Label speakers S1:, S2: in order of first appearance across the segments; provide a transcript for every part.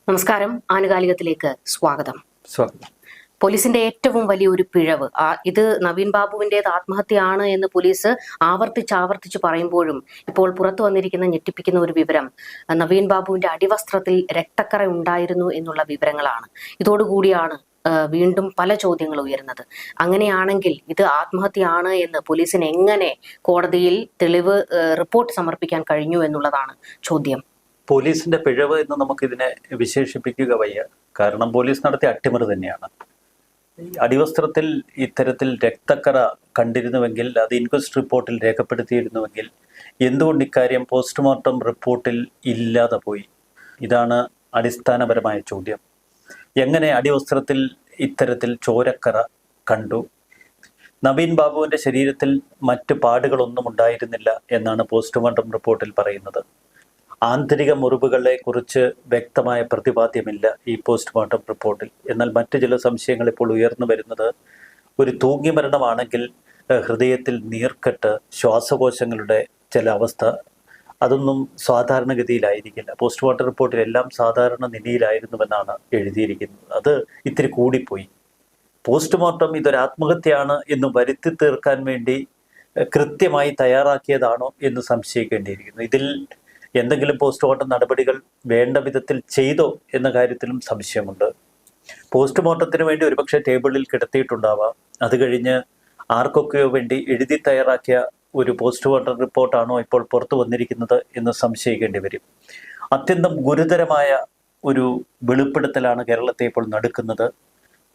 S1: നമസ്കാരം. ആനുകാലികത്തിലേക്ക് സ്വാഗതം. പോലീസിന്റെ ഏറ്റവും വലിയൊരു പിഴവ് ഇത് നവീൻ ബാബുവിന്റേത് ആത്മഹത്യയാണ് എന്ന് പോലീസ് ആവർത്തിച്ച് പറയുമ്പോഴും ഇപ്പോൾ പുറത്തു വന്നിരിക്കുന്ന ഞെട്ടിപ്പിക്കുന്ന ഒരു വിവരം നവീൻ ബാബുവിന്റെ അടിവസ്ത്രത്തിൽ രക്തക്കറ ഉണ്ടായിരുന്നു എന്നുള്ള വിവരങ്ങളാണ്. ഇതോടുകൂടിയാണ് വീണ്ടും പല ചോദ്യങ്ങൾ ഉയരുന്നത്. അങ്ങനെയാണെങ്കിൽ ഇത് ആത്മഹത്യയാണ് എന്ന് പോലീസിന് എങ്ങനെ കോടതിയിൽ തെളിവ് റിപ്പോർട്ട് സമർപ്പിക്കാൻ കഴിഞ്ഞു എന്നുള്ളതാണ് ചോദ്യം.
S2: പോലീസിന്റെ പിഴവ് എന്ന് നമുക്കിതിനെ വിശേഷിപ്പിക്കുക വയ്യ. കാരണം പോലീസ് നടത്തിയ അട്ടിമറി തന്നെയാണ്. അടിവസ്ത്രത്തിൽ ഇത്തരത്തിൽ രക്തക്കറ കണ്ടിരുന്നുവെങ്കിൽ, അത് ഇൻക്വസ്റ്റ് റിപ്പോർട്ടിൽ രേഖപ്പെടുത്തിയിരുന്നുവെങ്കിൽ എന്തുകൊണ്ട് ഇക്കാര്യം പോസ്റ്റ്മോർട്ടം റിപ്പോർട്ടിൽ ഇല്ലാതെ പോയി? ഇതാണ് അടിസ്ഥാനപരമായ ചോദ്യം. എങ്ങനെ അടിവസ്ത്രത്തിൽ ഇത്തരത്തിൽ ചോരക്കറ കണ്ടു? നവീൻ ബാബുവിന്റെ ശരീരത്തിൽ മറ്റു പാടുകളൊന്നും ഉണ്ടായിരുന്നില്ല എന്നാണ് പോസ്റ്റ്മോർട്ടം റിപ്പോർട്ടിൽ പറയുന്നത്. ആന്തരിക മുറിവുകളെ കുറിച്ച് വ്യക്തമായ പ്രതിപാദ്യമില്ല ഈ പോസ്റ്റ്മോർട്ടം റിപ്പോർട്ടിൽ. എന്നാൽ മറ്റു ചില സംശയങ്ങൾ ഇപ്പോൾ ഉയർന്നു വരുന്നത്, ഒരു തൂങ്ങി മരണമാണെങ്കിൽ ഹൃദയത്തിൽ നീർക്കെട്ട്, ശ്വാസകോശങ്ങളുടെ ചില അവസ്ഥ, അതൊന്നും സാധാരണഗതിയിലായിരിക്കില്ല. പോസ്റ്റ്മോർട്ടം റിപ്പോർട്ടിൽ എല്ലാം സാധാരണ നിലയിലായിരുന്നുവെന്നാണ് എഴുതിയിരിക്കുന്നത്. അത് ഇത്തിരി കൂടിപ്പോയി. പോസ്റ്റ്മോർട്ടം ഇതൊരു ആത്മഹത്യയാണ് എന്ന് വരുത്തി തീർക്കാൻ വേണ്ടി കൃത്യമായി തയ്യാറാക്കിയതാണോ എന്ന് സംശയിക്കേണ്ടിയിരിക്കുന്നു. ഇതിൽ എന്തെങ്കിലും പോസ്റ്റ്മോർട്ടം നടപടികൾ വേണ്ട വിധത്തിൽ ചെയ്തോ എന്ന കാര്യത്തിലും സംശയമുണ്ട്. പോസ്റ്റ്മോർട്ടത്തിന് വേണ്ടി ഒരുപക്ഷെ ടേബിളിൽ കിടത്തിയിട്ടുണ്ടാവാം. അത് കഴിഞ്ഞ് ആർക്കൊക്കെയോ വേണ്ടി എഴുതി തയ്യാറാക്കിയ ഒരു പോസ്റ്റ്മോർട്ടം റിപ്പോർട്ടാണോ ഇപ്പോൾ പുറത്തു വന്നിരിക്കുന്നത് എന്ന് സംശയിക്കേണ്ടി വരും. അത്യന്തം ഗുരുതരമായ ഒരു വെളിപ്പെടുത്തലാണ് കേരളത്തെ ഇപ്പോൾ നടക്കുന്നത്.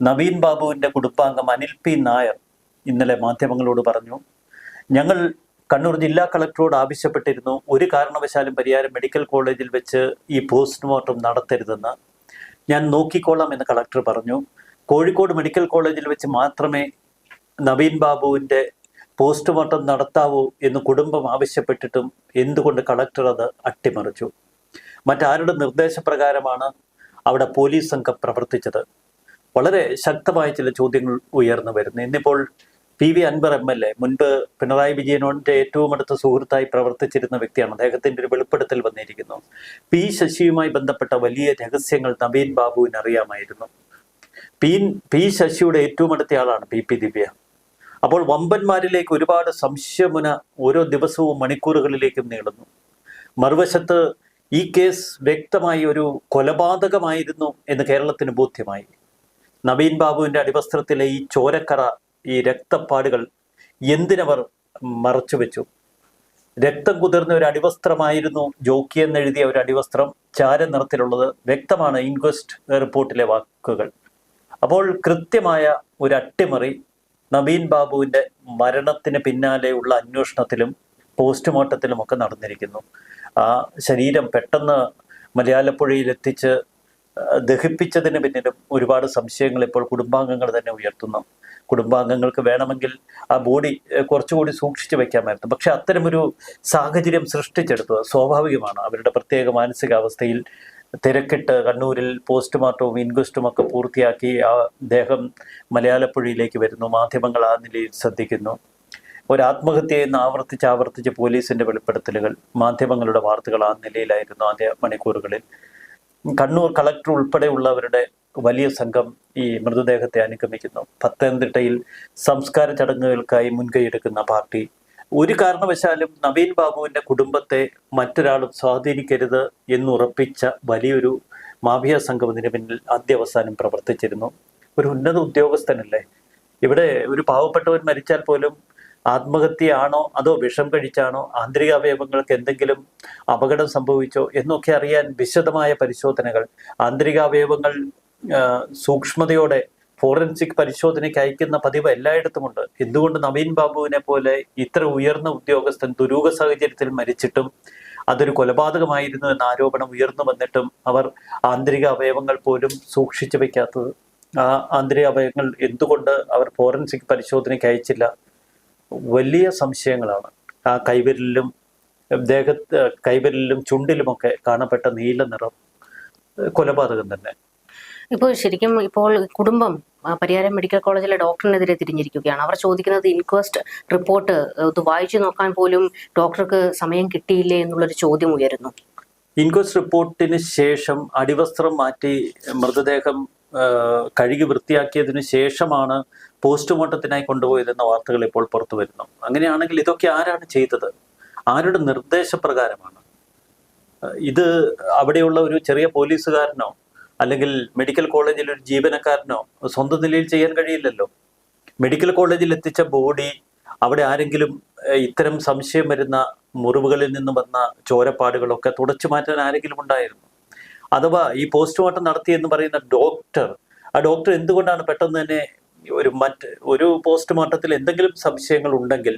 S2: നവീൻ ബാബുവിൻ്റെ കുടുംബാംഗം അനിൽ പി നായർ ഇന്നലെ മാധ്യമങ്ങളോട് പറഞ്ഞു, ഞങ്ങൾ കണ്ണൂർ ജില്ലാ കളക്ടറോട് ആവശ്യപ്പെട്ടിരുന്നു, ഒരു കാരണവശാലും പരിയാരം മെഡിക്കൽ കോളേജിൽ വെച്ച് ഈ പോസ്റ്റ്മോർട്ടം നടത്തരുതെന്ന്. ഞാൻ നോക്കിക്കോളാം എന്ന് കളക്ടർ പറഞ്ഞു. കോഴിക്കോട് മെഡിക്കൽ കോളേജിൽ വെച്ച് മാത്രമേ നവീൻ ബാബുവിൻ്റെ പോസ്റ്റ്മോർട്ടം നടത്താവൂ എന്ന് കുടുംബം ആവശ്യപ്പെട്ടിട്ടും എന്തുകൊണ്ട് കളക്ടർ അത് അട്ടിമറിച്ചു? മറ്റാരുടെ നിർദ്ദേശപ്രകാരമാണ് അവിടെ പോലീസ് സംഘം പ്രവർത്തിച്ചത്? വളരെ ശക്തമായ ചില ചോദ്യങ്ങൾ ഉയർന്നു വരുന്നു. ഇന്നിപ്പോൾ PV അൻവർ MLA, മുൻപ് പിണറായി വിജയനോന്റെ ഏറ്റവും അടുത്ത സുഹൃത്തായി പ്രവർത്തിച്ചിരുന്ന വ്യക്തിയാണ്. അദ്ദേഹത്തിന്റെ ഒരു വെളിപ്പെടുത്തൽ വന്നിരിക്കുന്നു. P ശശിയുമായി ബന്ധപ്പെട്ട വലിയ രഹസ്യങ്ങൾ നവീൻ ബാബുവിന് അറിയാമായിരുന്നു. P ശശിയുടെ ഏറ്റവും അടുത്ത ആളാണ് PP ദിവ്യ. അപ്പോൾ വമ്പന്മാരിലേക്ക് ഒരുപാട് സംശയമുന ഓരോ ദിവസവും മണിക്കൂറുകളിലേക്കും നീളുന്നു. മറുവശത്ത് ഈ കേസ് വ്യക്തമായി ഒരു കൊലപാതകമായിരുന്നു എന്ന് കേരളത്തിന് ബോധ്യമായി. നവീൻ ബാബുവിന്റെ അടിവസ്ത്രത്തിലെ ഈ ചോരക്കറ, ഈ രക്തപ്പാടുകൾ എന്തിനവർ മറച്ചു വെച്ചു? രക്തം കുതിർന്ന ഒരു അടിവസ്ത്രമായിരുന്നു ജോക്കി എന്നെഴുതിയ ഒരു അടിവസ്ത്രം, ചാരനിറത്തിലുള്ളത്. വ്യക്തമാണ് ഇൻക്വസ്റ്റ് റിപ്പോർട്ടിലെ വാക്കുകൾ. അപ്പോൾ കൃത്യമായ ഒരു അട്ടിമറി നവീൻ ബാബുവിൻ്റെ മരണത്തിന് പിന്നാലെയുള്ള അന്വേഷണത്തിലും പോസ്റ്റ്മോർട്ടത്തിലും ഒക്കെ നടന്നിരിക്കുന്നു. ആ ശരീരം പെട്ടെന്ന് മലയാലപ്പുഴയിൽ എത്തിച്ച് ദഹിപ്പിച്ചതിന് പിന്നിലും ഒരുപാട് സംശയങ്ങൾ ഇപ്പോൾ കുടുംബാംഗങ്ങൾ തന്നെ ഉയർത്തുന്നു. കുടുംബാംഗങ്ങൾക്ക് വേണമെങ്കിൽ ആ ബോഡി കുറച്ചുകൂടി സൂക്ഷിച്ചു വെക്കാമായിരുന്നു. പക്ഷെ അത്തരമൊരു സാഹചര്യം സൃഷ്ടിച്ചെടുത്തത് സ്വാഭാവികമാണ്. അവരുടെ പ്രത്യേക മാനസികാവസ്ഥയിൽ തിരക്കിട്ട് കണ്ണൂരിൽ പോസ്റ്റ്മോർട്ടവും ഇൻക്വസ്റ്റും ഒക്കെ പൂർത്തിയാക്കി ആ ദേഹം മലയാലപ്പുഴയിലേക്ക് വരുന്നു. മാധ്യമങ്ങൾ ആ നിലയിൽ ശ്രദ്ധിക്കുന്നു. ഒരു ആത്മഹത്യയെന്ന് ആവർത്തിച്ച് പോലീസിന്റെ വെളിപ്പെടുത്തലുകൾ, മാധ്യമങ്ങളുടെ വാർത്തകൾ ആ നിലയിലായിരുന്നു ആദ്യ മണിക്കൂറുകളിൽ. കണ്ണൂർ കളക്ടർ ഉൾപ്പെടെയുള്ളവരുടെ വലിയ സംഘം ഈ മൃതദേഹത്തെ അനുഗമിക്കുന്നു. പത്തനംതിട്ടയിൽ സംസ്കാര ചടങ്ങുകൾക്കായി മുൻകൈയെടുക്കുന്ന പാർട്ടി ഒരു കാരണവശാലും നവീൻ ബാബുവിന്റെ കുടുംബത്തെ മറ്റൊരാളും സ്വാധീനിക്കരുത് എന്നുറപ്പിച്ച വലിയൊരു മാഫിയ സംഘം ഇതിന് പിന്നിൽ ആദ്യാവസാനം പ്രവർത്തിച്ചിരുന്നു. ഒരു ഉന്നത ഉദ്യോഗസ്ഥനല്ലേ? ഇവിടെ ഒരു പാവപ്പെട്ടവൻ മരിച്ചാൽ പോലും ആത്മഹത്യയാണോ അതോ വിഷം കഴിച്ചാണോ, ആന്തരിക അവയവങ്ങൾക്ക് എന്തെങ്കിലും അപകടം സംഭവിച്ചോ എന്നൊക്കെ അറിയാൻ വിശദമായ പരിശോധനകൾ, ആന്തരിക അവയവങ്ങൾ സൂക്ഷ്മതയോടെ ഫോറൻസിക് പരിശോധനയ്ക്ക് അയക്കുന്ന പതിവ് എല്ലായിടത്തുമുണ്ട്. എന്തുകൊണ്ട് നവീൻ ബാബുവിനെ പോലെ ഇത്ര ഉയർന്ന ഉദ്യോഗസ്ഥൻ ദുരൂഹ സാഹചര്യത്തിൽ മരിച്ചിട്ടും അതൊരു കൊലപാതകമായിരുന്നു എന്ന ആരോപണം ഉയർന്നു വന്നിട്ടും അവർ ആന്തരിക അവയവങ്ങൾ പോലും സൂക്ഷിച്ചു വെക്കാത്തത്? ആ ആന്തരിക അവയവങ്ങൾ എന്തുകൊണ്ട് അവർ ഫോറൻസിക് പരിശോധനയ്ക്ക് അയച്ചില്ല? വലിയ സംശയങ്ങളാണ്. ആ കൈവിരലിലും ചുണ്ടിലുമൊക്കെ കാണപ്പെട്ട നീല നിറം കൊലപാതകം തന്നെ.
S1: ഇപ്പോൾ കുടുംബം പരിയാരം മെഡിക്കൽ കോളേജിലെ ഡോക്ടറിനെതിരെ തിരിഞ്ഞിരിക്കുകയാണ്. അവർ ചോദിക്കുന്നത് ഇൻക്വസ്റ്റ് റിപ്പോർട്ട് ഇത് വായിച്ചു നോക്കാൻ പോലും ഡോക്ടർക്ക് സമയം കിട്ടിയില്ലേ എന്നുള്ളൊരു ചോദ്യം ഉയരുന്നു.
S2: ഇൻക്വസ്റ്റ് റിപ്പോർട്ടിന് ശേഷം അടിവസ്ത്രം മാറ്റി മൃതദേഹം കഴുകി വൃത്തിയാക്കിയതിനു ശേഷമാണ് പോസ്റ്റ്മോർട്ടത്തിനായി കൊണ്ടുപോയതെന്ന വാർത്തകൾ ഇപ്പോൾ പുറത്തു വരുന്നു. അങ്ങനെയാണെങ്കിൽ ഇതൊക്കെ ആരാണ് ചെയ്തത്? ആരുടെ നിർദ്ദേശപ്രകാരമാണ്? ഇത് അവിടെയുള്ള ഒരു ചെറിയ പോലീസുകാരനോ അല്ലെങ്കിൽ മെഡിക്കൽ കോളേജിൽ ഒരു ജീവനക്കാരനോ സ്വന്തം നിലയിൽ ചെയ്യാൻ കഴിയില്ലല്ലോ. മെഡിക്കൽ കോളേജിൽ എത്തിച്ച ബോഡി അവിടെ ആരെങ്കിലും ഇത്തരം സംശയം വരുന്ന മുറിവുകളിൽ നിന്ന് വന്ന ചോരപ്പാടുകളൊക്കെ തുടച്ചു മാറ്റാൻ ആരെങ്കിലും ഉണ്ടായിരുന്നു? അഥവാ ഈ പോസ്റ്റ്മോർട്ടം നടത്തിയെന്ന് പറയുന്ന ആ ഡോക്ടർ എന്തുകൊണ്ടാണ് പെട്ടെന്ന് തന്നെ ഒരു പോസ്റ്റ്മോർട്ടത്തിൽ എന്തെങ്കിലും സംശയങ്ങൾ ഉണ്ടെങ്കിൽ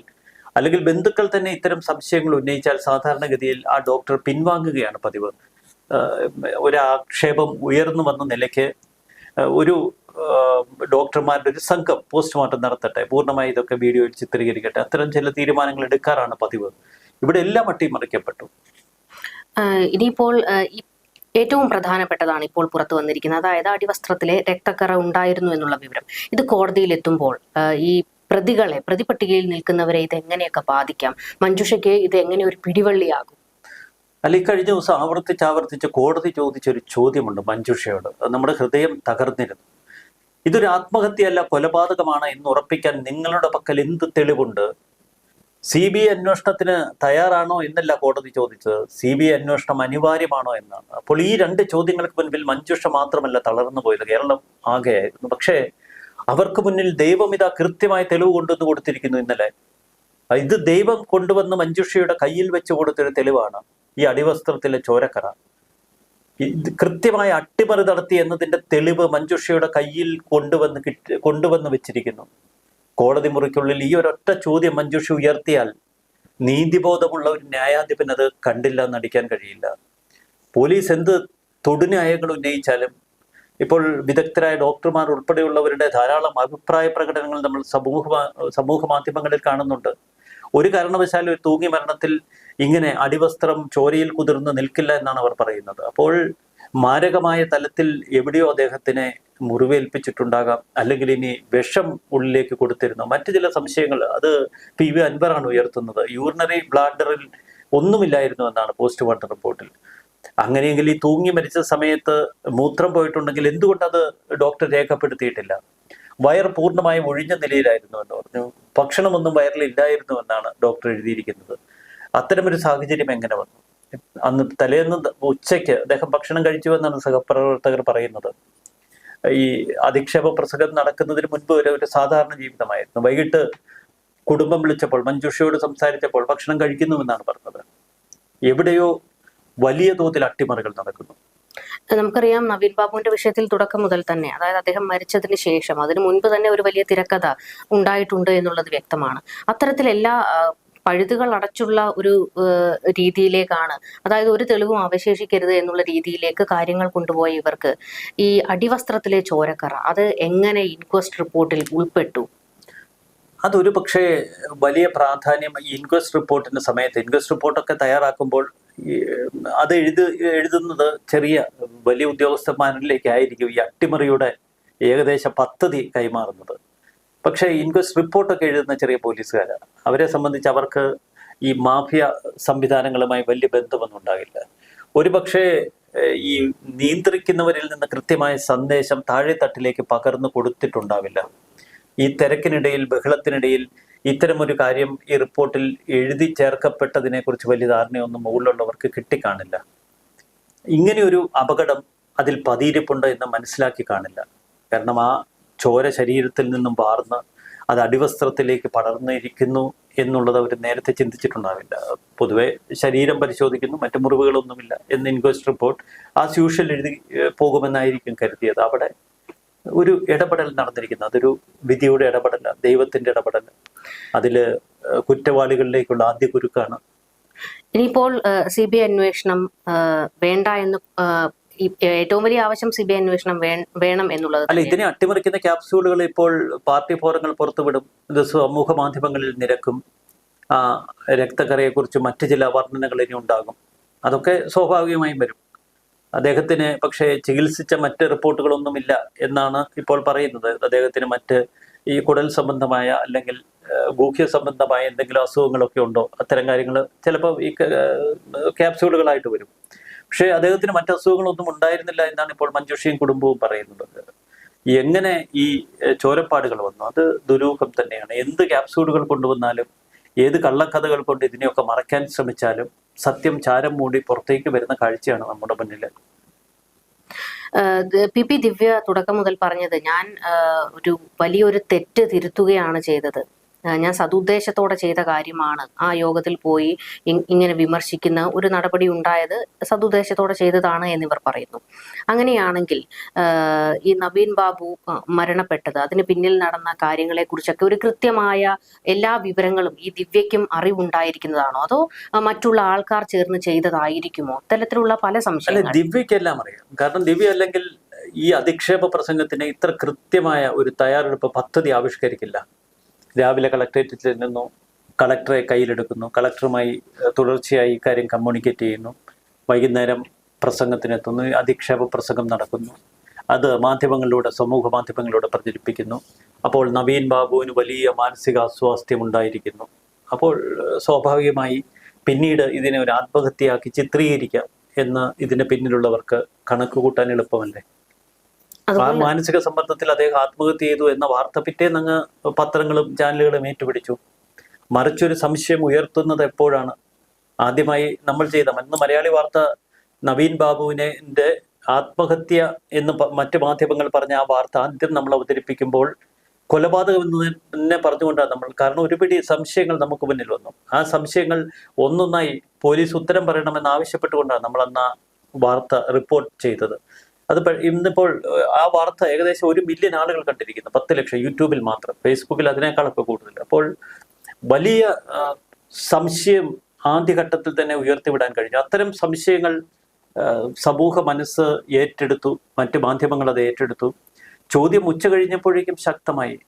S2: അല്ലെങ്കിൽ ബന്ധുക്കൾ തന്നെ ഇത്തരം സംശയങ്ങൾ ഉന്നയിച്ചാൽ സാധാരണഗതിയിൽ ആ ഡോക്ടർ പിൻവാങ്ങുകയാണ് പതിവ്. ഒരു ആക്ഷേപം ഉയർന്നു വന്ന നിലയ്ക്ക് ഒരു ഡോക്ടർമാരുടെ ഒരു സംഘം പോസ്റ്റ്മോർട്ടം നടത്തട്ടെ, പൂർണ്ണമായി ഇതൊക്കെ വീഡിയോയിൽ ചിത്രീകരിക്കട്ടെ, അത്തരം ചില തീരുമാനങ്ങൾ എടുക്കാറാണ് പതിവ്. ഇവിടെ എല്ലാം അട്ടിമറിക്കപ്പെട്ടു.
S1: ഇനിയിപ്പോൾ ഏറ്റവും പ്രധാനപ്പെട്ടതാണ് ഇപ്പോൾ പുറത്തു വന്നിരിക്കുന്നത്, അതായത് അടിവസ്ത്രത്തിലെ രക്തക്കറ ഉണ്ടായിരുന്നു എന്നുള്ള വിവരം. ഇത് കോടതിയിൽ എത്തുമ്പോൾ ഈ പ്രതിപട്ടികയിൽ നിൽക്കുന്നവരെ ഇത് എങ്ങനെയൊക്കെ ബാധിക്കാം? മഞ്ജുഷയ്ക്ക് ഇത് എങ്ങനെ ഒരു പിടിവള്ളിയാകും?
S2: അല്ല, കഴിഞ്ഞ ദിവസം ആവർത്തിച്ച് കോടതി ചോദിച്ചൊരു ചോദ്യമുണ്ട് മഞ്ജുഷയോട്. നമ്മുടെ ഹൃദയം തകർന്നിരുന്നു. ഇതൊരു ആത്മഹത്യയല്ല, കൊലപാതകമാണ് എന്ന് ഉറപ്പിക്കാൻ നിങ്ങളുടെ പക്കൽ എന്ത് തെളിവുണ്ട്? CBI അന്വേഷണത്തിന് തയ്യാറാണോ എന്നല്ല കോടതി ചോദിച്ചത്, CBI അന്വേഷണം അനിവാര്യമാണോ എന്നാണ്. അപ്പോൾ ഈ രണ്ട് ചോദ്യങ്ങൾക്ക് മുൻപിൽ മഞ്ജുഷ മാത്രമല്ല തളർന്നു പോയത്, കേരളം ആകെയായിരുന്നു. പക്ഷേ അവർക്ക് മുന്നിൽ ദൈവം ഇതാ കൃത്യമായ തെളിവ് കൊണ്ടുവന്ന് കൊടുത്തിരിക്കുന്നു. ഇന്നലെ ഇത് ദൈവം കൊണ്ടുവന്ന് മഞ്ജുഷയുടെ കയ്യിൽ വെച്ച് കൊടുത്തൊരു തെളിവാണ് ഈ അടിവസ്ത്രത്തിലെ ചോരക്കറ. കൃത്യമായ അട്ടിമറി നടത്തി എന്നതിന്റെ തെളിവ് മഞ്ജുഷയുടെ കയ്യിൽ കൊണ്ടുവന്ന് വെച്ചിരിക്കുന്നു. കോടതി മുറിക്കുള്ളിൽ ഈ ഒരൊറ്റ ചോദ്യം മഞ്ജുഷ ഉയർത്തിയാൽ നീതിബോധമുള്ള ഒരു ന്യായാധിപൻ അത് കണ്ടില്ല എന്നടിക്കാൻ കഴിയില്ല. പോലീസ് എന്ത് തൊടുന്യായങ്ങൾ ഉന്നയിച്ചാലും ഇപ്പോൾ വിദഗ്ധരായ ഡോക്ടർമാർ ഉൾപ്പെടെയുള്ളവരുടെ ധാരാളം അഭിപ്രായ പ്രകടനങ്ങൾ നമ്മൾ സമൂഹ മാധ്യമങ്ങളിൽ കാണുന്നുണ്ട്. ഒരു കാരണവശാലും ഒരു തൂങ്ങി മരണത്തിൽ ഇങ്ങനെ അടിവസ്ത്രം ചോരയിൽ കുതിർന്ന് നിൽക്കില്ല എന്നാണ് അവർ പറയുന്നത്. അപ്പോൾ മാരകമായ തലത്തിൽ എവിടെയോ അദ്ദേഹത്തിനെ മുറിവേൽപ്പിച്ചിട്ടുണ്ടാകാം, അല്ലെങ്കിൽ ഇനി വിഷം ഉള്ളിലേക്ക് കൊടുത്തിരുന്നു. മറ്റു ചില സംശയങ്ങൾ അത് PV അൻവറാണ് ഉയർത്തുന്നത്. യൂറിനറി ബ്ലാഡറിൽ ഒന്നുമില്ലായിരുന്നു എന്നാണ് പോസ്റ്റ്മോർട്ടം റിപ്പോർട്ടിൽ. അങ്ങനെയെങ്കിൽ ഈ തൂങ്ങി മരിച്ച സമയത്ത് മൂത്രം പോയിട്ടുണ്ടെങ്കിൽ എന്തുകൊണ്ട് അത് ഡോക്ടർ രേഖപ്പെടുത്തിയിട്ടില്ല? വയർ പൂർണ്ണമായും ഒഴിഞ്ഞ നിലയിലായിരുന്നു എന്ന് പറഞ്ഞു. ഭക്ഷണമൊന്നും വയറിൽ ഇല്ലായിരുന്നു എന്നാണ് ഡോക്ടർ എഴുതിയിരിക്കുന്നത്. അത്തരമൊരു സാഹചര്യം എങ്ങനെ വന്നു? അന്ന് തലേന്ന് ഉച്ചയ്ക്ക് അദ്ദേഹം ഭക്ഷണം കഴിച്ചു എന്നാണ് സഹപ്രവർത്തകർ പറയുന്നത്. ഈ അധിക്ഷേപ പ്രസംഗം നടക്കുന്നതിന് മുൻപ് വരെ ഒരു സാധാരണ ജീവിതമായിരുന്നു. വൈകിട്ട് കുടുംബം വിളിച്ചപ്പോൾ, മഞ്ജുഷയോട് സംസാരിച്ചപ്പോൾ ഭക്ഷണം കഴിക്കുന്നുവെന്നാണ് പറഞ്ഞത്. എവിടെയോ വലിയ തോതിൽ അട്ടിമറികൾ നടക്കുന്നു.
S1: നമുക്കറിയാം, നവീൻ ബാബുവിന്റെ വിഷയത്തിൽ തുടക്കം മുതൽ തന്നെ, അതായത് അദ്ദേഹം മരിച്ചതിന് ശേഷം അതിനു മുൻപ് തന്നെ ഒരു വലിയ തിരക്കഥ ഉണ്ടായിട്ടുണ്ട് എന്നുള്ളത് വ്യക്തമാണ്. അത്തരത്തിൽ എല്ലാ പഴുതുകൾ അടച്ചുള്ള ഒരു രീതിയിലേക്കാണ്, അതായത് ഒരു തെളിവും അവശേഷിക്കരുത് എന്നുള്ള രീതിയിലേക്ക് കാര്യങ്ങൾ കൊണ്ടുപോയ ഇവർക്ക് ഈ അടിവസ്ത്രത്തിലെ ചോരക്കറ അത് എങ്ങനെ ഇൻക്വസ്റ്റ് റിപ്പോർട്ടിൽ ഉൾപ്പെട്ടു?
S2: അതൊരു പക്ഷേ വലിയ പ്രാധാന്യം ഈ ഇൻക്വസ്റ്റ് റിപ്പോർട്ടിന്റെ സമയത്ത്, ഇൻക്വസ്റ്റ് റിപ്പോർട്ടൊക്കെ തയ്യാറാക്കുമ്പോൾ അത് എഴുതുന്നത് വലിയ ഉദ്യോഗസ്ഥന്മാരിലേക്കായിരിക്കും ഈ അട്ടിമറിയുടെ ഏകദേശ പദ്ധതി കൈമാറുന്നത്. പക്ഷേ ഇൻക്വസ്റ്റ് റിപ്പോർട്ടൊക്കെ എഴുതുന്ന ചെറിയ പോലീസുകാരാണ്. അവരെ സംബന്ധിച്ച് അവർക്ക് ഈ മാഫിയ സംവിധാനങ്ങളുമായി വലിയ ബന്ധമൊന്നും ഉണ്ടാകില്ല. ഒരുപക്ഷെ ഈ നിയന്ത്രിക്കുന്നവരിൽ നിന്ന് കൃത്യമായ സന്ദേശം താഴെത്തട്ടിലേക്ക് പകർന്നു കൊടുത്തിട്ടുണ്ടാവില്ല. ഈ തിരക്കിനിടയിൽ, ബഹളത്തിനിടയിൽ ഇത്തരമൊരു കാര്യം ഈ റിപ്പോർട്ടിൽ എഴുതി ചേർക്കപ്പെട്ടതിനെ കുറിച്ച് വലിയ ധാരണയൊന്നും മുകളിലുള്ളവർക്ക് കിട്ടിക്കാണില്ല. ഇങ്ങനെയൊരു അപകടം അതിൽ പതിയിരിപ്പുണ്ട് എന്ന് മനസ്സിലാക്കി കാണില്ല. കാരണം ആ ചോര ശരീരത്തിൽ നിന്നും വാർന്ന് അത് അടിവസ്ത്രത്തിലേക്ക് പടർന്നിരിക്കുന്നു എന്നുള്ളത് അവർ നേരത്തെ ചിന്തിച്ചിട്ടുണ്ടാവില്ല. പൊതുവെ ശരീരം പരിശോധിക്കുന്നു, മറ്റു മുറിവുകളൊന്നുമില്ല എന്ന് ഇൻക്വസ്റ്റ് റിപ്പോർട്ട് ആസ് യൂഷ്വൽ എഴുതി പോകുമെന്നായിരിക്കും കരുതിയത്. അവിടെ ഒരു ഇടപെടൽ നടന്നിരിക്കുന്നത്, അതൊരു വിധിയുടെ ഇടപെടല, ദൈവത്തിന്റെ ഇടപെടൽ. അതില് കുറ്റവാളികളിലേക്കുള്ള ആദ്യ കുരുക്കാണ്.
S1: ഇനിയിപ്പോൾ CBI അന്വേഷണം വേണ്ട എന്ന് ഏറ്റവും വലിയ ആവശ്യം CBI അന്വേഷണം വേണം എന്നുള്ളത്
S2: അല്ല. ഇതിനെ അട്ടിമറിക്കുന്ന ക്യാപ്സ്യൂളുകൾ ഇപ്പോൾ പാർട്ടി ഫോറങ്ങൾ പുറത്തുവിടും, ഇത് സമൂഹ മാധ്യമങ്ങളിൽ നിരക്കും. ആ രക്തക്കറയെക്കുറിച്ച് മറ്റു ചില വർണ്ണനകൾ ഇനി ഉണ്ടാകും. അതൊക്കെ സ്വാഭാവികമായും വരും. അദ്ദേഹത്തിന് പക്ഷേ ചികിത്സിച്ച മറ്റ് റിപ്പോർട്ടുകളൊന്നുമില്ല എന്നാണ് ഇപ്പോൾ പറയുന്നത്. അദ്ദേഹത്തിന് മറ്റ് ഈ കുടൽ സംബന്ധമായ അല്ലെങ്കിൽ ഗൂഹ്യ സംബന്ധമായ എന്തെങ്കിലും അസുഖങ്ങളൊക്കെ ഉണ്ടോ, അത്തരം കാര്യങ്ങൾ ചിലപ്പോൾ ഈ ക്യാപ്സ്യൂളുകളായിട്ട് വരും. പക്ഷേ അദ്ദേഹത്തിന് മറ്റ് അസുഖങ്ങളൊന്നും ഉണ്ടായിരുന്നില്ല എന്നാണ് ഇപ്പോൾ മഞ്ജുഷയും കുടുംബവും പറയുന്നത്. എങ്ങനെ ഈ ചോരപ്പാടുകൾ വന്നു? അത് ദുരൂഹം തന്നെയാണ്. എന്ത് ക്യാപ്സ്യൂളുകൾ കൊണ്ടുവന്നാലും, ഏത് കള്ളക്കഥകൾ കൊണ്ട് ഇതിനെയൊക്കെ മറയ്ക്കാൻ ശ്രമിച്ചാലും സത്യം ചാരം മൂടി പുറത്തേക്ക് വരുന്ന കാഴ്ചയാണ് നമ്മുടെ മുന്നിൽ.
S1: പി ദിവ്യ തുടക്കം മുതൽ പറഞ്ഞത്, ഞാൻ ഒരു വലിയൊരു തെറ്റ് തിരുത്തുകയാണ് ചെയ്തത്, ഞാൻ സതുദ്ദേശത്തോടെ ചെയ്ത കാര്യമാണ്, ആ യോഗത്തിൽ പോയി ഇങ്ങനെ വിമർശിക്കുന്ന ഒരു നടപടി ഉണ്ടായത് സതുദ്ദേശത്തോടെ ചെയ്തതാണ് എന്നിവർ പറയുന്നു. അങ്ങനെയാണെങ്കിൽ ഈ നവീൻ ബാബു മരണപ്പെട്ടത്, അതിന് പിന്നിൽ നടന്ന കാര്യങ്ങളെക്കുറിച്ചൊക്കെ ഒരു കൃത്യമായ എല്ലാ വിവരങ്ങളും ഈ ദിവ്യയ്ക്കും അറിവുണ്ടായിരിക്കുന്നതാണോ, അതോ മറ്റുള്ള ആൾക്കാർ ചേർന്ന് ചെയ്തതായിരിക്കുമോ? അത്തരത്തിലുള്ള പല സംശയങ്ങളും.
S2: ദിവ്യക്കെല്ലാം അറിയാം. കാരണം ദിവ്യ അല്ലെങ്കിൽ ഈ അധിക്ഷേപ പ്രസംഗത്തിന് ഇത്ര കൃത്യമായ ഒരു തയ്യാറെടുപ്പ് പദ്ധതി ആവിഷ്കരിക്കില്ല. രാവിലെ കളക്ടറേറ്റിൽ ചെല്ലുന്നു, കളക്ടറെ കയ്യിലെടുക്കുന്നു, കളക്ടറുമായി തുടർച്ചയായി ഇക്കാര്യം കമ്മ്യൂണിക്കേറ്റ് ചെയ്യുന്നു, വൈകുന്നേരം പ്രസംഗത്തിനെത്തുന്നു, അധിക്ഷേപ പ്രസംഗം നടക്കുന്നു, അത് മാധ്യമങ്ങളിലൂടെ, സമൂഹ മാധ്യമങ്ങളിലൂടെ പ്രചരിപ്പിക്കുന്നു. അപ്പോൾ നവീൻ ബാബുവിന് വലിയ മാനസിക അസ്വാസ്ഥ്യം ഉണ്ടായിരിക്കുന്നു. അപ്പോൾ സ്വാഭാവികമായി പിന്നീട് ഇതിനെ ഒരു ആത്മഹത്യയാക്കി ചിത്രീകരിക്കാം എന്ന് ഇതിന് പിന്നിലുള്ളവർക്ക് കണക്ക് കൂട്ടാൻ എളുപ്പമല്ലേ? ആ മാനസിക സമ്മർദ്ദത്തിൽ അദ്ദേഹം ആത്മഹത്യ ചെയ്തു എന്ന വാർത്ത പിറ്റേന്നങ്ങ് പത്രങ്ങളും ചാനലുകളും ഏറ്റുപിടിച്ചു. മറിച്ചൊരു സംശയം ഉയർത്തുന്നത് എപ്പോഴാണ്? ആദ്യമായി നമ്മൾ ചെയ്ത ഇന്ന് മലയാളി വാർത്ത നവീൻ ബാബുവിനെ ആത്മഹത്യ എന്ന് മറ്റ് മാധ്യമങ്ങൾ പറഞ്ഞ ആ വാർത്ത ആദ്യം നമ്മൾ അവതരിപ്പിക്കുമ്പോൾ കൊലപാതകം എന്ന് തന്നെ പറഞ്ഞുകൊണ്ടാണ് നമ്മൾ. കാരണം ഒരുപിടി സംശയങ്ങൾ നമുക്ക് മുന്നിൽ വന്നു. ആ സംശയങ്ങൾ ഒന്നൊന്നായി പോലീസ് ഉത്തരം പറയണമെന്ന് ആവശ്യപ്പെട്ടുകൊണ്ടാണ് നമ്മൾ അന്ന് ആ വാർത്ത റിപ്പോർട്ട് ചെയ്തത്. അത് ഇന്നിപ്പോൾ ആ വാർത്ത ഏകദേശം 1 മില്യൺ ആളുകൾ കണ്ടിരിക്കുന്നു, 10 ലക്ഷം യൂട്യൂബിൽ മാത്രം, ഫേസ്ബുക്കിൽ അതിനേക്കാളൊക്കെ കൂടുതൽ. അപ്പോൾ വലിയ സംശയം ആദ്യഘട്ടത്തിൽ തന്നെ ഉയർത്തിവിടാൻ കഴിഞ്ഞു. അത്തരം സംശയങ്ങൾ സമൂഹ മനസ്സ് ഏറ്റെടുത്തു, മറ്റ് മാധ്യമങ്ങൾ അത് ഏറ്റെടുത്തു. ചോദ്യം ഉച്ച കഴിഞ്ഞപ്പോഴേക്കും ശക്തമായി.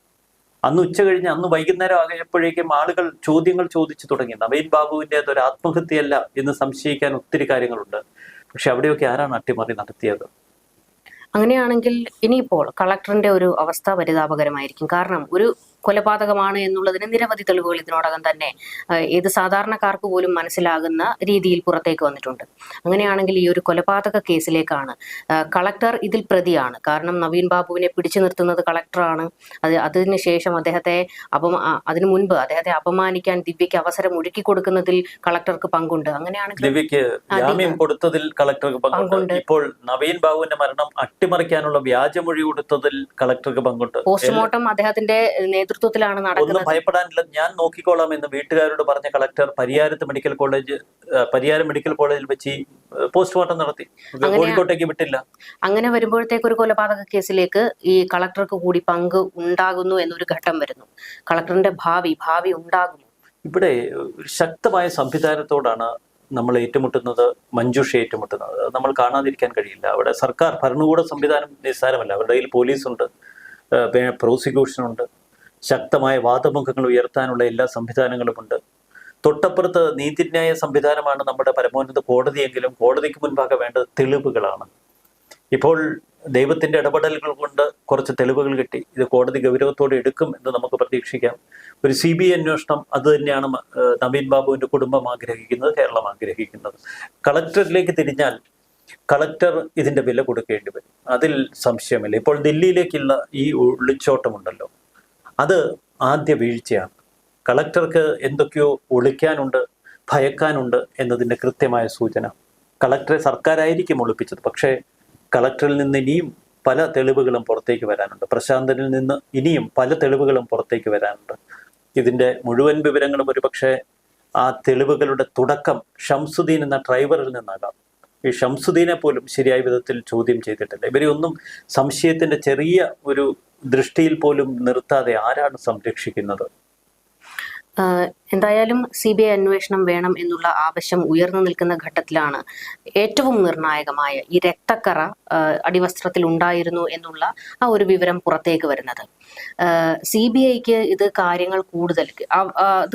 S2: അന്ന് വൈകുന്നേരം ആകപ്പോഴേക്കും ആളുകൾ ചോദ്യങ്ങൾ ചോദിച്ചു തുടങ്ങി. നവീൻ ബാബുവിൻ്റെ അതൊരു ആത്മഹത്യയല്ല എന്ന് സംശയിക്കാൻ ഒത്തിരി കാര്യങ്ങളുണ്ട്. പക്ഷെ അവിടെയൊക്കെ ആരാണ് അട്ടിമറി നടത്തിയത്?
S1: അങ്ങനെയാണെങ്കിൽ ഇനിയിപ്പോൾ കളക്ടറിന്റെ ഒരു അവസ്ഥ പരിതാപകരമായിരിക്കും. കാരണം ഒരു കൊലപാതകമാണ് എന്നുള്ളതിന് നിരവധി തെളിവുകൾ ഇതിനോടകം തന്നെ ഏത് സാധാരണക്കാർക്ക് പോലും മനസ്സിലാകുന്ന രീതിയിൽ പുറത്തേക്ക് വന്നിട്ടുണ്ട്. അങ്ങനെയാണെങ്കിൽ ഈ ഒരു കൊലപാതക കേസിലേക്കാണ് കളക്ടർ ഇതിൽ പ്രതിയാണ്. കാരണം നവീൻ ബാബുവിനെ പിടിച്ചു നിർത്തുന്നത് കളക്ടറാണ്. അതിനുശേഷം അതിനു മുൻപ് അദ്ദേഹത്തെ അപമാനിക്കാൻ ദിവ്യയ്ക്ക് അവസരം ഒരുക്കി കൊടുക്കുന്നതിൽ കളക്ടർക്ക് പങ്കുണ്ട്. അങ്ങനെയാണെങ്കിൽ
S2: ദിവ്യയ്ക്ക് ജാമ്യം കൊടുത്തതിൽ കളക്ടർക്ക് പങ്കുണ്ട്. ഇപ്പോൾ നവീൻ ബാബുവിന്റെ മരണം അട്ടിമറിക്കാനുള്ള വ്യാജമൊഴി കൊടുത്തതിൽ കളക്ടർക്ക് പങ്കുണ്ട്.
S1: പോസ്റ്റ്മോർട്ടം അദ്ദേഹത്തിന്റെ നേതൃത്വത്തിലാണ് നടക്കുന്നത്.
S2: ഒന്നും ഭയപ്പെടാനില്ല, ഞാൻ നോക്കിക്കോളാം എന്ന് വീട്ടുകാരോട് പറഞ്ഞ കളക്ടർ പരിയാരം മെഡിക്കൽ കോളേജിൽ വെച്ച് പോസ്റ്റ്മോർട്ടം നടത്തി, കോഴിക്കോട്ടേക്ക് വിട്ടില്ല.
S1: അങ്ങനെ വരുമ്പോഴത്തേക്ക് ഒരു കൊലപാതക കേസിലേക്ക് ഈ കളക്ടർക്ക് കൂടി പങ്ക് ഉണ്ടാകുന്നു എന്നൊരു ഘട്ടം വരുന്നു. കളക്ടറിന്റെ ഭാവി ഉണ്ടാകുന്നു.
S2: ഇവിടെ ഒരു ശക്തമായ സംവിധാനത്തോടാണ് നമ്മൾ ഏറ്റുമുട്ടുന്നത്, മഞ്ജുഷ ഏറ്റുമുട്ടുന്നത്. നമ്മൾ കാണാതിരിക്കാൻ കഴിയില്ല. അവിടെ സർക്കാർ ഭരണകൂട സംവിധാനം നിസ്സാരമല്ല. അവരുടെ കയ്യിൽ പോലീസുണ്ട്, പ്രോസിക്യൂഷനുണ്ട്, ശക്തമായ വാദമുഖങ്ങൾ ഉയർത്താനുള്ള എല്ലാ സംവിധാനങ്ങളുമുണ്ട്. തൊട്ടപ്പുറത്ത് നീതിന്യായ സംവിധാനമാണ് നമ്മുടെ പരമോന്നത കോടതിയെങ്കിലും കോടതിക്ക് മുൻപാകെ വേണ്ടത് തെളിവുകളാണ്. ഇപ്പോൾ ദൈവത്തിന്റെ ഇടപെടലുകൾ കൊണ്ട് കുറച്ച് തെളിവുകൾ കിട്ടി. ഇത് കോടതി ഗൗരവത്തോടെ എടുക്കും എന്ന് നമുക്ക് പ്രതീക്ഷിക്കാം. ഒരു CBI അന്വേഷണം അത് തന്നെയാണ് നവീൻ ബാബുവിന്റെ കുടുംബം ആഗ്രഹിക്കുന്നത്, കേരളം ആഗ്രഹിക്കുന്നത്. കളക്ടറിലേക്ക് തിരിഞ്ഞാൽ കളക്ടർ ഇതിന്റെ വില കൊടുക്കേണ്ടി വരും, അതിൽ സംശയമില്ല. ഇപ്പോൾ ദില്ലിയിലേക്കുള്ള ഈ ഒളിച്ചോട്ടമുണ്ടല്ലോ, അത് ആദ്യ വീഴ്ചയാണ്. കളക്ടർക്ക് എന്തൊക്കെയോ ഒളിക്കാനുണ്ട്, ഭയക്കാനുണ്ട് എന്നതിൻ്റെ കൃത്യമായ സൂചന. കളക്ടറെ സർക്കാരായിരിക്കും ഒളിപ്പിച്ചത്, പക്ഷേ കളക്ടറിൽ നിന്ന് ഇനിയും പല തെളിവുകളും പുറത്തേക്ക് വരാനുണ്ട്. പ്രശാന്തനിൽ നിന്ന് ഇനിയും പല തെളിവുകളും പുറത്തേക്ക് വരാനുണ്ട്. ഇതിൻ്റെ മുഴുവൻ വിവരങ്ങളും ഒരുപക്ഷെ ആ തെളിവുകളുടെ തുടക്കം ഷംസുദ്ദീൻ എന്ന ഡ്രൈവറിൽ നിന്നാകാം. ഈ ഷംസുദ്ദീനെ പോലും ശരിയായ വിധത്തിൽ ചോദ്യം ചെയ്തിട്ടില്ല. ഇവരെ ഒന്നും സംശയത്തിന്റെ ചെറിയ ഒരു ദൃഷ്ടിയിൽ പോലും നിർത്താതെ ആരാണ് സംരക്ഷിക്കുന്നത്?
S1: എന്തായാലും CBI അന്വേഷണം വേണം എന്നുള്ള ആവശ്യം ഉയർന്നു നിൽക്കുന്ന ഘട്ടത്തിലാണ് ഏറ്റവും നിർണായകമായ ഈ രക്തക്കറ അടിവസ്ത്രത്തിൽ ഉണ്ടായിരുന്നു എന്നുള്ള ആ ഒരു വിവരം പുറത്തേക്ക് വരുന്നത്. CBIക്ക് ഇത് കാര്യങ്ങൾ കൂടുതൽ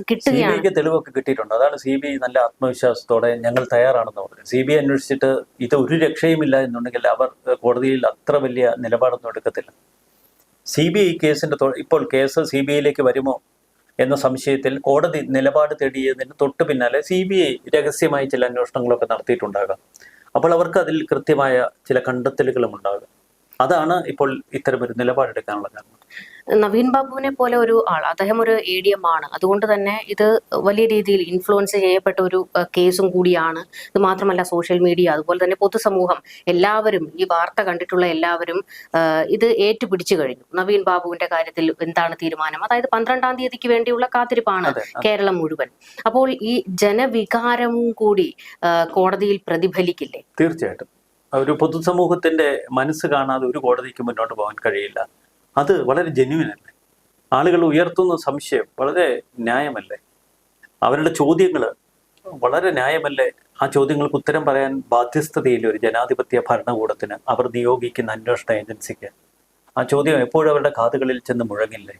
S1: കിട്ടുകയാണ്.
S2: തെളിവൊക്കെ കിട്ടിയിട്ടുണ്ട്. അതാണ് CBI നല്ല ആത്മവിശ്വാസത്തോടെ ഞങ്ങൾ തയ്യാറാണെന്ന് പറഞ്ഞു. CBI അന്വേഷിച്ചിട്ട് ഇത് ഒരു രക്ഷയുമില്ല എന്നുണ്ടെങ്കിൽ അവർ കോടതിയിൽ അത്ര വലിയ നിലപാടൊന്നും എടുക്കത്തില്ല. CBI കേസിന്റെ ഇപ്പോൾ കേസ് CBIയിലേക്ക് വരുമോ എന്ന സംശയത്തിൽ കോടതി നിലപാട് തേടിയതിന് തൊട്ടു പിന്നാലെ CBI രഹസ്യമായി ചില അന്വേഷണങ്ങളൊക്കെ നടത്തിയിട്ടുണ്ടാകാം. അപ്പോൾ അവർക്ക് അതിൽ കൃത്യമായ ചില കണ്ടെത്തലുകളും ഉണ്ടാകും. അതാണ് ഇപ്പോൾ ഇത്തരമൊരു നിലപാടെടുക്കാനുള്ള കാരണം.
S1: നവീൻ ബാബുവിനെ പോലെ ഒരു ആൾ, അദ്ദേഹം ഒരു ADM ആണ്. അതുകൊണ്ട് തന്നെ ഇത് വലിയ രീതിയിൽ ഇൻഫ്ലുവൻസ് ചെയ്യപ്പെട്ട ഒരു കേസും കൂടിയാണ്. ഇത് മാത്രമല്ല, സോഷ്യൽ മീഡിയ അതുപോലെ തന്നെ പൊതുസമൂഹം എല്ലാവരും, ഈ വാർത്ത കണ്ടിട്ടുള്ള എല്ലാവരും ഇത് ഏറ്റുപിടിച്ചു കഴിഞ്ഞു. നവീൻ ബാബുവിന്റെ കാര്യത്തിൽ എന്താണ് തീരുമാനം? അതായത് 12-ാം തീയതിക്ക് വേണ്ടിയുള്ള കാത്തിരിപ്പാണ് കേരളം മുഴുവൻ. അപ്പോൾ ഈ ജനവികാരവും കൂടി കോടതിയിൽ പ്രതിഫലിക്കില്ലേ?
S2: തീർച്ചയായിട്ടും. ഒരു പൊതുസമൂഹത്തിന്റെ മനസ്സ് കാണാതെ ഒരു കോടതിക്ക് മുന്നോട്ട് പോകാൻ കഴിയില്ല. അത് വളരെ ജെന്യുവൻ അല്ലേ? ആളുകൾ ഉയർത്തുന്ന സംശയം വളരെ ന്യായമല്ലേ? അവരുടെ ചോദ്യങ്ങൾ വളരെ ന്യായമല്ലേ? ആ ചോദ്യങ്ങൾക്ക് ഉത്തരം പറയാൻ ബാധ്യസ്ഥതയില്ല ഒരു ജനാധിപത്യ ഭരണകൂടത്തിന്, അവർ നിയോഗിക്കുന്ന അന്വേഷണ ഏജൻസിക്ക്. ആ ചോദ്യം എപ്പോഴും അവരുടെ കാതുകളിൽ ചെന്ന് മുഴങ്ങില്ലേ?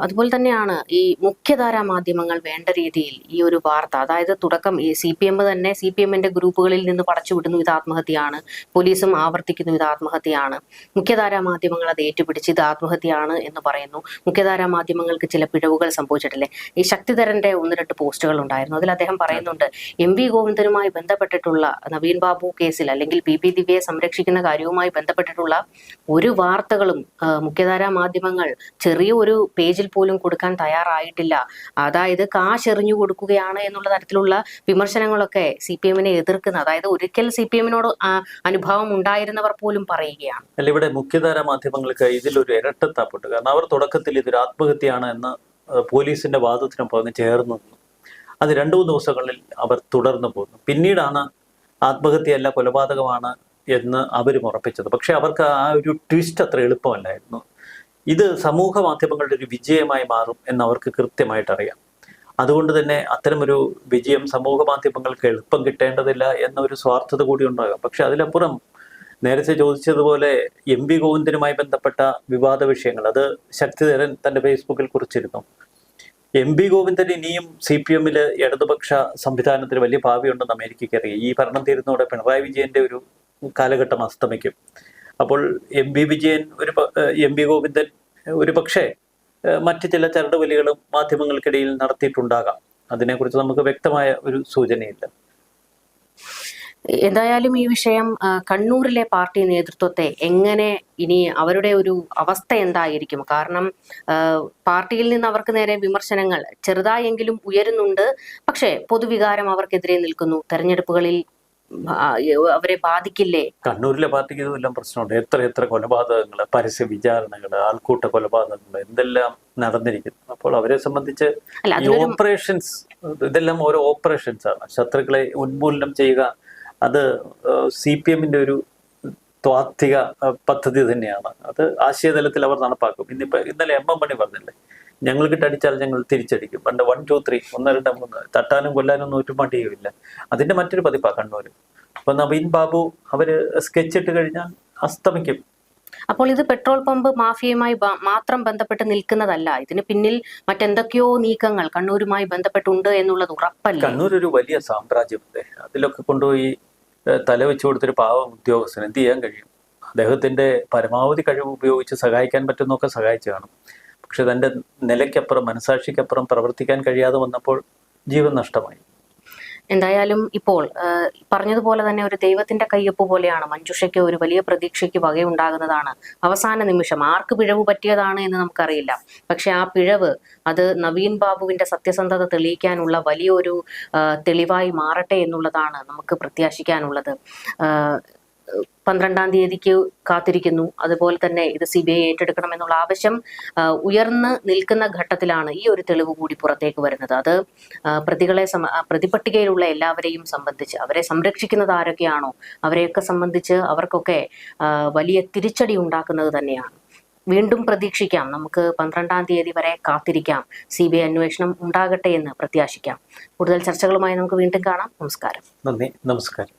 S1: അതുപോലെ തന്നെയാണ് ഈ മുഖ്യധാരാ മാധ്യമങ്ങൾ വേണ്ട രീതിയിൽ ഈ ഒരു വാർത്ത, അതായത് തുടക്കം ഈ CPM തന്നെ CPMന്റെ ഗ്രൂപ്പുകളിൽ നിന്ന് പടച്ചുവിടുന്നു ഇത് ആത്മഹത്യയാണ്, പോലീസും ആവർത്തിക്കുന്നു ഇത് ആത്മഹത്യയാണ്, മുഖ്യധാരാ മാധ്യമങ്ങൾ അത് ഏറ്റുപിടിച്ച് ഇത് ആത്മഹത്യയാണ് എന്ന് പറയുന്നു. മുഖ്യധാരാ മാധ്യമങ്ങൾക്ക് ചില പിഴവുകൾ സംഭവിച്ചിട്ടില്ലേ? ഈ ശക്തിധരന്റെ 1-2 പോസ്റ്റുകൾ ഉണ്ടായിരുന്നു. അതിൽ അദ്ദേഹം പറയുന്നുണ്ട്, MV ഗോവിന്ദനുമായി ബന്ധപ്പെട്ടിട്ടുള്ള നവീൻ ബാബു കേസിൽ അല്ലെങ്കിൽ PP ദിവ്യയെ സംരക്ഷിക്കുന്ന കാര്യവുമായി ബന്ധപ്പെട്ടിട്ടുള്ള ഒരു വാർത്തകളും മുഖ്യധാരാ മാധ്യമങ്ങൾ ചെറിയൊരു പേജിൽ പോലും കൊടുക്കാൻ തയ്യാറായിട്ടില്ല. അതായത് കാശ് എറിഞ്ഞു കൊടുക്കുകയാണ് എന്നുള്ള തരത്തിലുള്ള വിമർശനങ്ങളൊക്കെ CPMനെ എതിർക്കുന്ന, അതായത് ഒരിക്കൽ CPMനോട് അനുഭവം ഉണ്ടായിരുന്നവർ പോലും പറയുകയാണ്.
S2: അല്ല, ഇവിടെ മുഖ്യധാരാ മാധ്യമങ്ങൾക്ക് ഇതിലൊരു ഇരട്ടത്താപ്പുണ്ട്. കാരണം അവർ തുടക്കത്തിൽ ഇതൊരു ആത്മഹത്യയാണ് എന്ന് പോലീസിന്റെ വാദത്തിനൊപ്പം അങ്ങ് ചേർന്നു നിന്നു. അത് 2-3 ദിവസങ്ങളിൽ അവർ തുടർന്നു പോന്നു. പിന്നീടാണ് ആത്മഹത്യയല്ല കൊലപാതകമാണ് എന്ന് അവരും ഉറപ്പിച്ചത്. പക്ഷെ അവർക്ക് ആ ഒരു ട്വിസ്റ്റ് അത്ര എളുപ്പമല്ലായിരുന്നു. ഇത് സമൂഹ മാധ്യമങ്ങളുടെ ഒരു വിജയമായി മാറും എന്ന് അവർക്ക് കൃത്യമായിട്ട് അറിയാം. അതുകൊണ്ട് തന്നെ അത്തരമൊരു വിജയം സമൂഹ മാധ്യമങ്ങൾക്ക് എളുപ്പം കിട്ടേണ്ടതില്ല എന്നൊരു സ്വാർത്ഥത കൂടി ഉണ്ടാകാം. പക്ഷെ അതിലപ്പുറം നേരത്തെ ചോദിച്ചതുപോലെ MV ഗോവിന്ദനുമായി ബന്ധപ്പെട്ട വിവാദ വിഷയങ്ങൾ, അത് ശക്തിധരൻ തന്റെ ഫേസ്ബുക്കിൽ കുറിച്ചിരുന്നു. MV ഗോവിന്ദൻ ഇനിയും CPMല് ഇടതുപക്ഷ സംവിധാനത്തിൽ വലിയ ഭാവിയുണ്ടെന്ന് അമേരിക്കയ്ക്ക് അറിയാം. ഈ ഭരണം തീരുന്നതോടെ പിണറായി വിജയന്റെ ഒരു കാലഘട്ടം അസ്തമിക്കും. അപ്പോൾ MV ഗോവിന്ദൻ ഒരു പക്ഷേ മറ്റ് ചില ചരടുവലികളും മാധ്യമങ്ങൾക്കിടയിൽ നടത്തിയിട്ടുണ്ടാകാം. അതിനെക്കുറിച്ച് നമുക്ക് വ്യക്തമായ ഒരു സൂചനയില്ല.
S1: എന്തായാലും ഈ വിഷയം കണ്ണൂരിലെ പാർട്ടി നേതൃത്വത്തെ എങ്ങനെ, ഇനി അവരുടെ ഒരു അവസ്ഥ എന്തായിരിക്കും? കാരണം പാർട്ടിയിൽ നിന്ന് അവർക്ക് നേരെ വിമർശനങ്ങൾ ചെറുതായെങ്കിലും ഉയരുന്നുണ്ട്. പക്ഷേ പൊതുവികാരം അവർക്കെതിരെ നിൽക്കുന്നു. തെരഞ്ഞെടുപ്പുകളിൽ അവരെ ബാധിക്കില്ലേ?
S2: കണ്ണൂരിലെ പാർട്ടിക്ക് ഇതെല്ലാം പ്രശ്നമുണ്ട്. എത്ര കൊലപാതകങ്ങൾ, പരസ്യ വിചാരണകൾ, ആൾക്കൂട്ട കൊലപാതകങ്ങൾ എന്തെല്ലാം നടന്നിരിക്കുന്നു. അപ്പോൾ അവരെ സംബന്ധിച്ച് ഈ ഓപ്പറേഷൻസ്, ഇതെല്ലാം ഓരോ ഓപ്പറേഷൻസ് ആണ്. ശത്രുക്കളെ ഉന്മൂലനം ചെയ്യുക, അത് CPMന്റെ ഒരു ത്വാത്വിക പദ്ധതി തന്നെയാണ്. അത് ആശയതലത്തിൽ അവർ നടപ്പാക്കും. ഇന്നലെ MM മണി പറഞ്ഞില്ലേ, ഞങ്ങൾക്ക് അടിച്ചാൽ ഞങ്ങൾ തിരിച്ചടിക്കും. പണ്ട് 1, 2, 3, 1, 2, 3 തട്ടാനും കൊല്ലാനൊന്നും ഒരു മടിയുമില്ല. അതിന്റെ മറ്റൊരു പതിപ്പാണ് കണ്ണൂര്. അപ്പൊ നവീൻ ബാബു അവര് സ്കെച്ച് ഇട്ട് കഴിഞ്ഞാൽ അസ്തമിക്കും.
S1: അപ്പോൾ ഇത് പെട്രോൾ പമ്പ് മാഫിയയുമായി മാത്രം ബന്ധപ്പെട്ട് നിൽക്കുന്നതല്ല. ഇതിന് പിന്നിൽ മറ്റെന്തൊക്കെയോ നീക്കങ്ങൾ കണ്ണൂരുമായി ബന്ധപ്പെട്ടുണ്ട് എന്നുള്ളത് ഉറപ്പല്ല.
S2: കണ്ണൂർ ഒരു വലിയ സാമ്രാജ്യമുണ്ട്. അതിലൊക്കെ കൊണ്ടുപോയി തല വെച്ചു കൊടുത്തൊരു പാവം ഉദ്യോഗസ്ഥന് എന്ത് ചെയ്യാൻ കഴിയും? അദ്ദേഹത്തിന്റെ പരമാവധി കഴിവ് ഉപയോഗിച്ച് സഹായിക്കാൻ പറ്റുന്നൊക്കെ സഹായിച്ചു കാണും. പക്ഷെ തന്റെ നിലയ്ക്കപ്പുറം, മനസാക്ഷിക്കപ്പുറം പ്രവർത്തിക്കാൻ കഴിയാതെ വന്നപ്പോൾ ജീവൻ നഷ്ടമായി.
S1: എന്തായാലും ഇപ്പോൾ പറഞ്ഞതുപോലെ തന്നെ ഒരു ദൈവത്തിന്റെ കയ്യൊപ്പ് പോലെയാണ് മഞ്ജുഷയ്ക്ക് ഒരു വലിയ പ്രതീക്ഷയ്ക്ക് വകയുണ്ടാകുന്നതാണ്. അവസാന നിമിഷം ആർക്ക് പിഴവ് പറ്റിയതാണ് എന്ന് നമുക്കറിയില്ല. പക്ഷെ ആ പിഴവ് അത് നവീൻ ബാബുവിന്റെ സത്യസന്ധത തെളിയിക്കാനുള്ള വലിയൊരു തെളിവായി മാറട്ടെ എന്നുള്ളതാണ് നമുക്ക് പ്രത്യാശിക്കാനുള്ളത്. 12-ാം തീയതിക്ക് കാത്തിരിക്കുന്നു. അതുപോലെ തന്നെ ഇത് CBI ഏറ്റെടുക്കണമെന്നുള്ള ആവശ്യം ഉയർന്ന് നിൽക്കുന്ന ഘട്ടത്തിലാണ് ഈ ഒരു തെളിവ് കൂടി പുറത്തേക്ക് വരുന്നത്. അത് പ്രതിപട്ടികയിലുള്ള എല്ലാവരെയും സംബന്ധിച്ച്, അവരെ സംരക്ഷിക്കുന്നത് ആരൊക്കെയാണോ അവരെയൊക്കെ സംബന്ധിച്ച് അവർക്കൊക്കെ വലിയ തിരിച്ചടി ഉണ്ടാക്കുന്നത് തന്നെയാണ്. വീണ്ടും പ്രതീക്ഷിക്കാം. നമുക്ക് 12-ാം തീയതി വരെ കാത്തിരിക്കാം. CBI അന്വേഷണം ഉണ്ടാകട്ടെ എന്ന് പ്രത്യാശിക്കാം. കൂടുതൽ ചർച്ചകളുമായി നമുക്ക് വീണ്ടും കാണാം. നമസ്കാരം.
S2: നന്ദി. നമസ്കാരം.